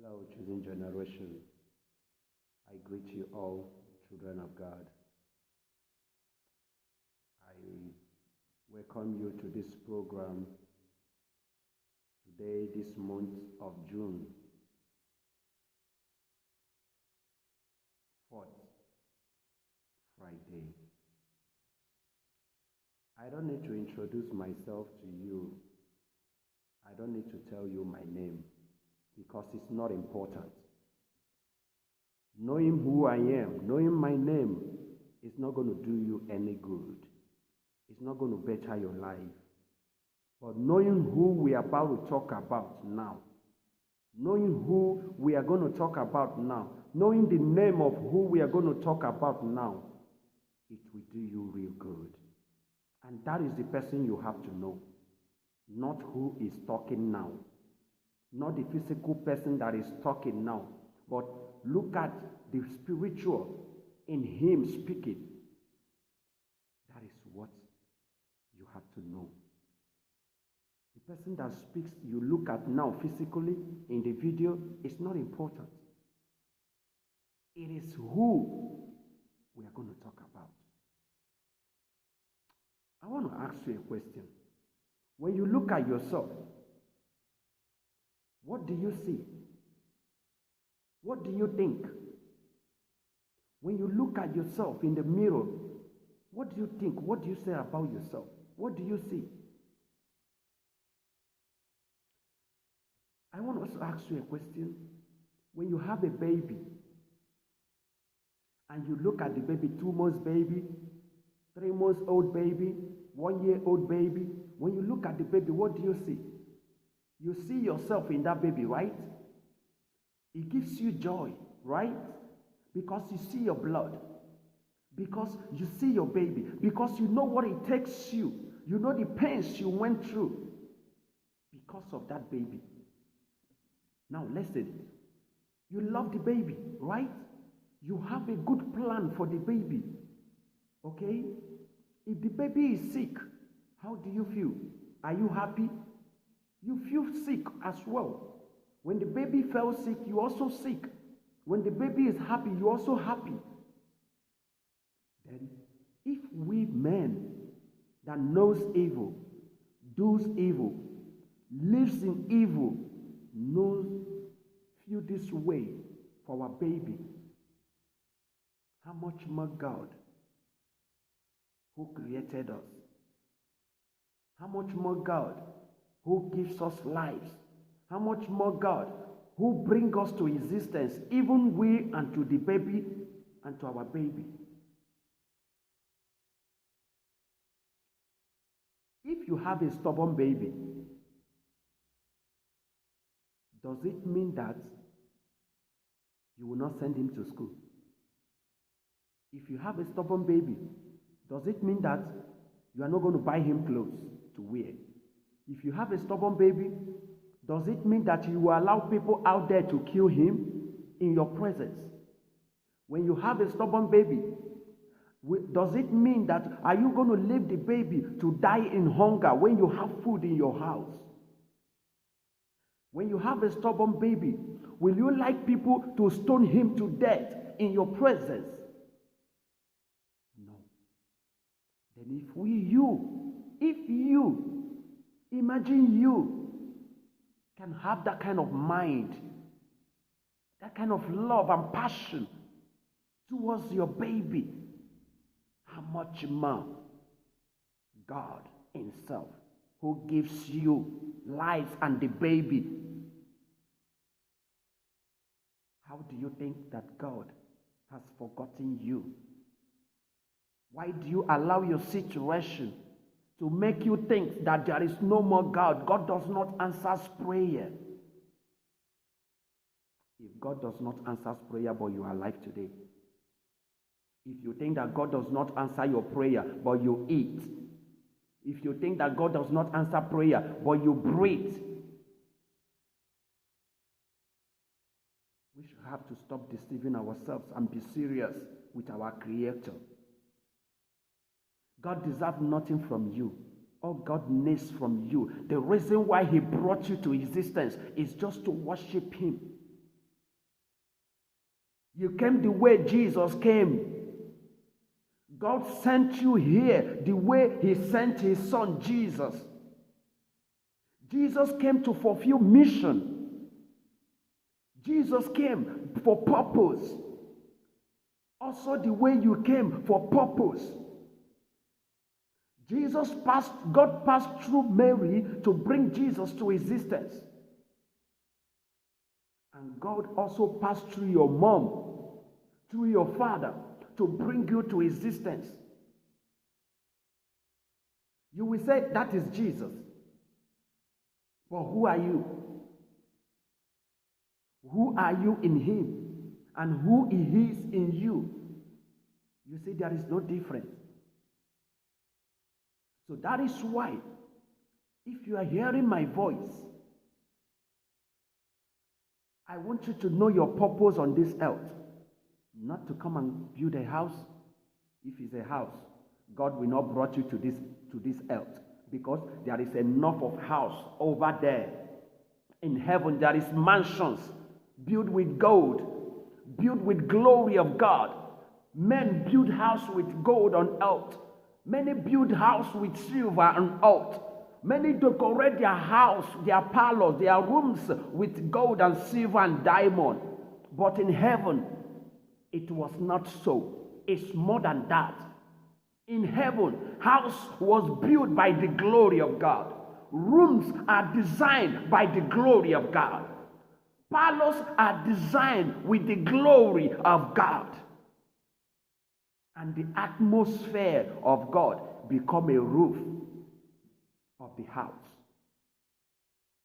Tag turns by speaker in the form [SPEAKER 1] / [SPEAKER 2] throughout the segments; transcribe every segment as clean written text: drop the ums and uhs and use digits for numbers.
[SPEAKER 1] Hello, chosen generation. I greet you all, children of God. I welcome you to this program today, this month of June 4th, Friday. I don't need to introduce myself to you. I don't need to tell you my name because it's not important. Knowing who I am, knowing my name, is not going to do you any good. It's not going to better your life. But knowing who we are about to talk about now, knowing who we are going to talk about now, knowing the name of who we are going to talk about now, it will do you real good. And that is the person you have to know, not who is talking now, not the physical person that is talking now, but look at the spiritual in him speaking. That is what you have to know. The person that speaks you look at now physically in the video is not important. It is who we are going to talk about. I want to ask you a question. When you look at yourself, what do you see? What do you think? When you look at yourself in the mirror, what do you think? What do you say about yourself? What do you see? I want to also ask you a question. When you have a baby, and you look at the baby, 2 months baby, 3 months old baby, 1 year old baby, when you look at the baby, what do you see? You see yourself in that baby, right? It gives you joy, right? Because you see your blood. Because you see your baby. Because you know what it takes you. You know the pains you went through because of that baby. Now listen. You love the baby, right? You have a good plan for the baby. Okay? If the baby is sick, how do you feel? Are you happy? You feel sick as well. When the baby fell sick, you also sick. When the baby is happy, you also happy. Then, if we men that knows evil, does evil, lives in evil, feel this way for our baby, how much more God, who created us, how much more God, who gives us lives, how much more God, who brings us to existence, even we and to the baby and to our baby. If you have a stubborn baby, does it mean that you will not send him to school? If you have a stubborn baby, does it mean that you are not going to buy him clothes to wear? If you have a stubborn baby, does it mean that you will allow people out there to kill him in your presence? When you have a stubborn baby, does it mean that are you going to leave the baby to die in hunger when you have food in your house? When you have a stubborn baby, will you like people to stone him to death in your presence? No. Then if you, imagine you can have that kind of mind, that kind of love and passion towards your baby, how much more God himself, who gives you life and the baby, how do you think that God has forgotten you? Why do you allow your situation to make you think that there is no more God? God does not answer prayer. If God does not answer prayer, but you are alive today. If you think that God does not answer your prayer, but you eat. If you think that God does not answer prayer, but you breathe. We should have to stop deceiving ourselves and be serious with our Creator. God deserves nothing from you. All God needs from you, the reason why he brought you to existence is just to worship him. You came the way Jesus came. God sent you here the way he sent his son Jesus. Jesus came to fulfill mission. Jesus came for purpose. Also the way you came for purpose. God passed through Mary to bring Jesus to existence. And God also passed through your mom, through your father, to bring you to existence. You will say, that is Jesus. But who are you? Who are you in him? And who he is in you? You see, there is no difference. So that is why, if you are hearing my voice, I want you to know your purpose on this earth. Not to come and build a house. If it's a house, God will not brought you to this earth, because there is enough of house over there. In heaven there is mansions built with gold, built with glory of God. Men build house with gold on earth. Many build house with silver on earth. Many decorate their house, their parlors, their rooms with gold and silver and diamond. But in heaven, it was not so. It's more than that. In heaven, house was built by the glory of God. Rooms are designed by the glory of God. Parlors are designed with the glory of God. And the atmosphere of God become a roof of the house.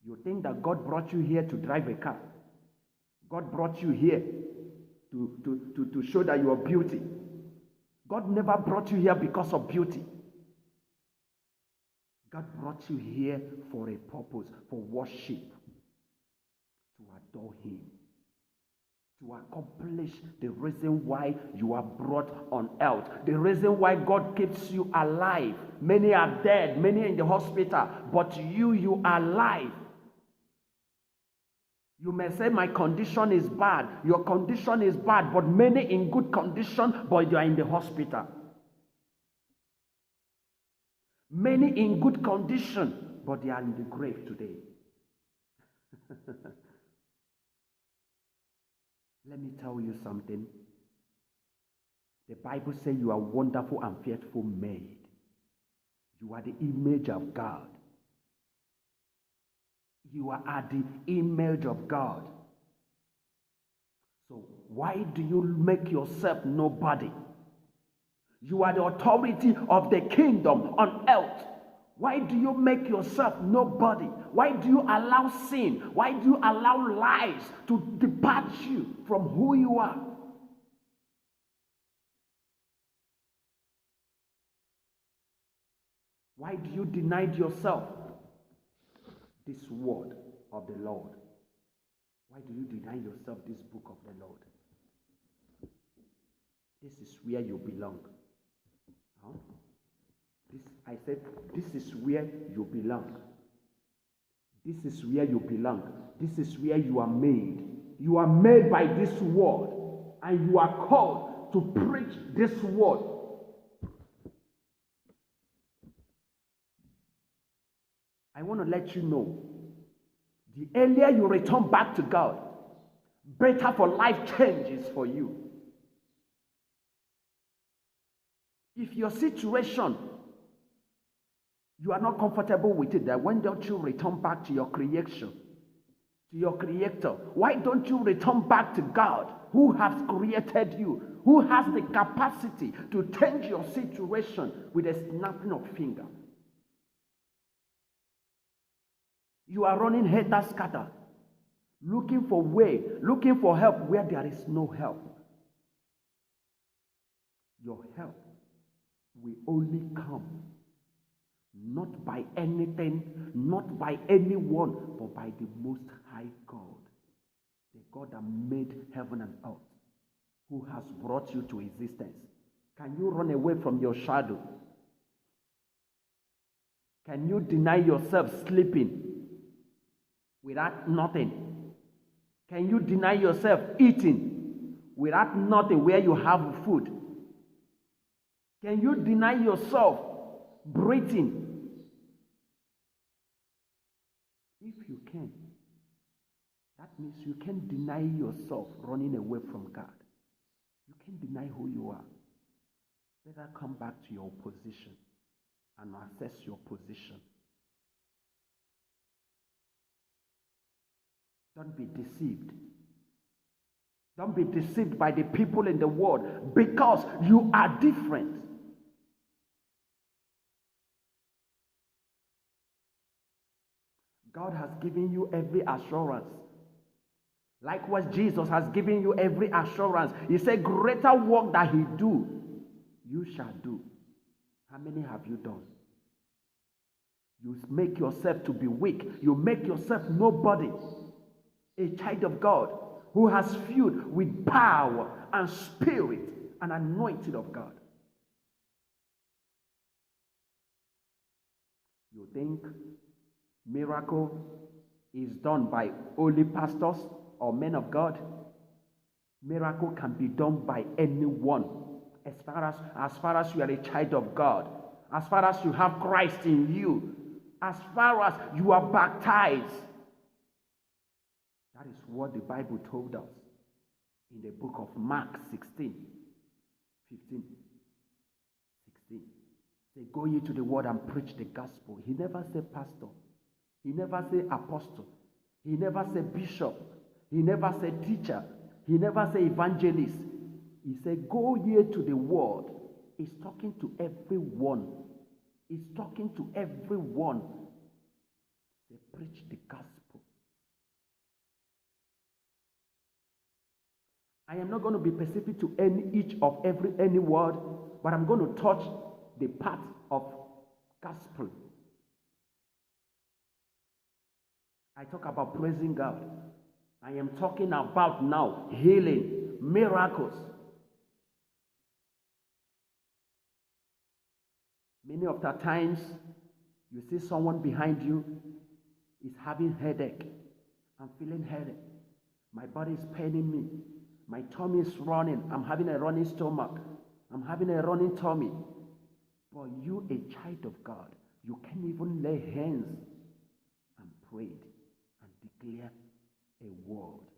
[SPEAKER 1] You think that God brought you here to drive a car? God brought you here to show that you are beauty. God never brought you here because of beauty. God brought you here for a purpose, for worship, to adore him, to accomplish the reason why you are brought on earth, the reason why God keeps you alive. Many are dead, many are in the hospital, but you are alive. You may say, my condition is bad. Your condition is bad, but many in good condition, but you are in the hospital. Many in good condition, but they are in the grave today. Let me tell you something. The Bible says you are wonderful and fearful made. You are the image of God. You are the image of God. So why do you make yourself nobody? You are the authority of the kingdom on earth. Why do you make yourself nobody? Why do you allow sin? Why do you allow lies to depart you from who you are? Why do you deny yourself this word of the Lord? Why do you deny yourself this book of the Lord? This is where you belong. Huh? I said, this is where you belong. This is where you belong. This is where you are made. You are made by this word, and you are called to preach this word. I want to let you know, the earlier you return back to God, better for life changes for you. If your situation, you are not comfortable with it, then when don't you return back to your creation, to your creator? Why don't you return back to God, who has created you, who has the capacity to change your situation with a snapping of finger? You are running helter scatter, looking for way, looking for help where there is no help. Your help will only come not by anything, not by anyone, but by the Most High God, the God that made heaven and earth, who has brought you to existence. Can you run away from your shadow? Can you deny yourself sleeping without nothing? Can you deny yourself eating without nothing where you have food? Can you deny yourself breathing? If you can, that means you can deny yourself running away from God. You can deny who you are. Better come back to your position and assess your position. Don't be deceived. Don't be deceived by the people in the world because you are different. God has given you every assurance. Likewise, Jesus has given you every assurance. He said, greater work that he do, you shall do. How many have you done? You make yourself to be weak. You make yourself nobody. A child of God who has filled with power and spirit and anointed of God. You think miracle is done by only pastors or men of God? Miracle can be done by anyone. As far as you are a child of God, as far as you have Christ in you, as far as you are baptized. That is what the Bible told us in the book of Mark 16, 15, 16. Say, go ye to the world and preach the gospel. He never said pastor. He never said apostle. He never said bishop. He never said teacher. He never said evangelist. He said, go ye to the world. He's talking to everyone. He's talking to everyone. Say, preach the gospel. I am not going to be specific to any word, but I'm going to touch the part of gospel. I talk about praising God. I am talking about now healing, miracles. Many of the times, you see someone behind you is having headache. I'm feeling headache. My body is paining me. My tummy is running. I'm having a running stomach. I'm having a running tummy. But you, a child of God, you can't even lay hands and pray and declare a word.